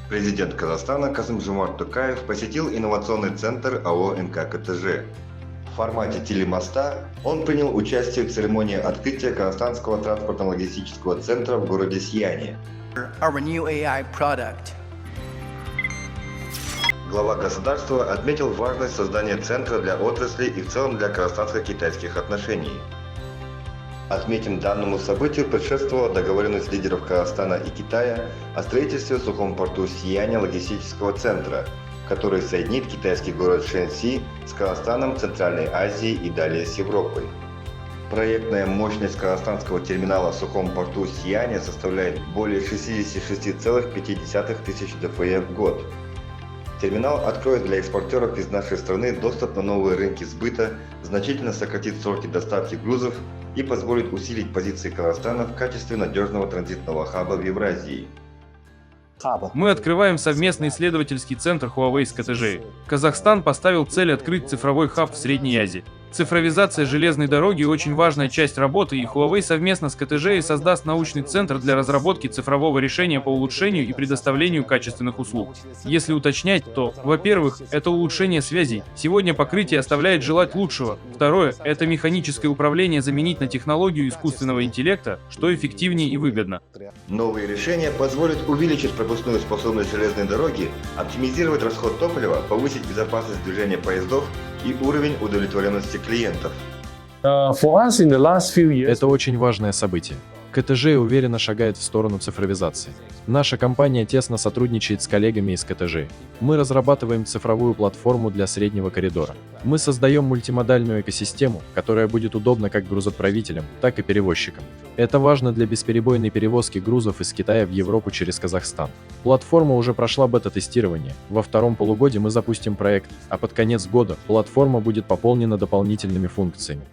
Президент Казахстана Касым-Жомарт Токаев посетил инновационный центр АО НК КТЖ. В формате телемоста он принял участие в церемонии открытия Казахстанского транспортно-логистического центра в городе Сияние. Our new AI product. Глава государства отметил важность создания центра для отрасли и в целом для казахстанско-китайских отношений. Отметим, данному событию предшествовала договоренность лидеров Казахстана и Китая о строительстве в сухом порту Сияние логистического центра, который соединит китайский город Шэньси с Казахстаном, Центральной Азией и далее с Европой. Проектная мощность казахстанского терминала в сухом порту Сияние составляет более 66,5 тысяч ДФЕ в год. Терминал откроет для экспортеров из нашей страны доступ на новые рынки сбыта, значительно сократит сроки доставки грузов и позволит усилить позиции Казахстана в качестве надежного транзитного хаба в Евразии. Мы открываем совместный исследовательский центр Huawei с КТЖ. Казахстан поставил цель открыть цифровой хаб в Средней Азии. Цифровизация железной дороги – очень важная часть работы, и Huawei совместно с КТЖ создаст научный центр для разработки цифрового решения по улучшению и предоставлению качественных услуг. Если уточнять, то, во-первых, это улучшение связей. Сегодня покрытие оставляет желать лучшего. Второе – это механическое управление заменить на технологию искусственного интеллекта, что эффективнее и выгодно. Новые решения позволят увеличить пропускную способность железной дороги, оптимизировать расход топлива, повысить безопасность движения поездов и уровень удовлетворенности клиентов. Это очень важное событие. КТЖ уверенно шагает в сторону цифровизации. Наша компания тесно сотрудничает с коллегами из КТЖ. Мы разрабатываем цифровую платформу для среднего коридора. Мы создаем мультимодальную экосистему, которая будет удобна как грузоотправителям, так и перевозчикам. Это важно для бесперебойной перевозки грузов из Китая в Европу через Казахстан. Платформа уже прошла бета-тестирование. Во втором полугодии мы запустим проект, а под конец года платформа будет пополнена дополнительными функциями.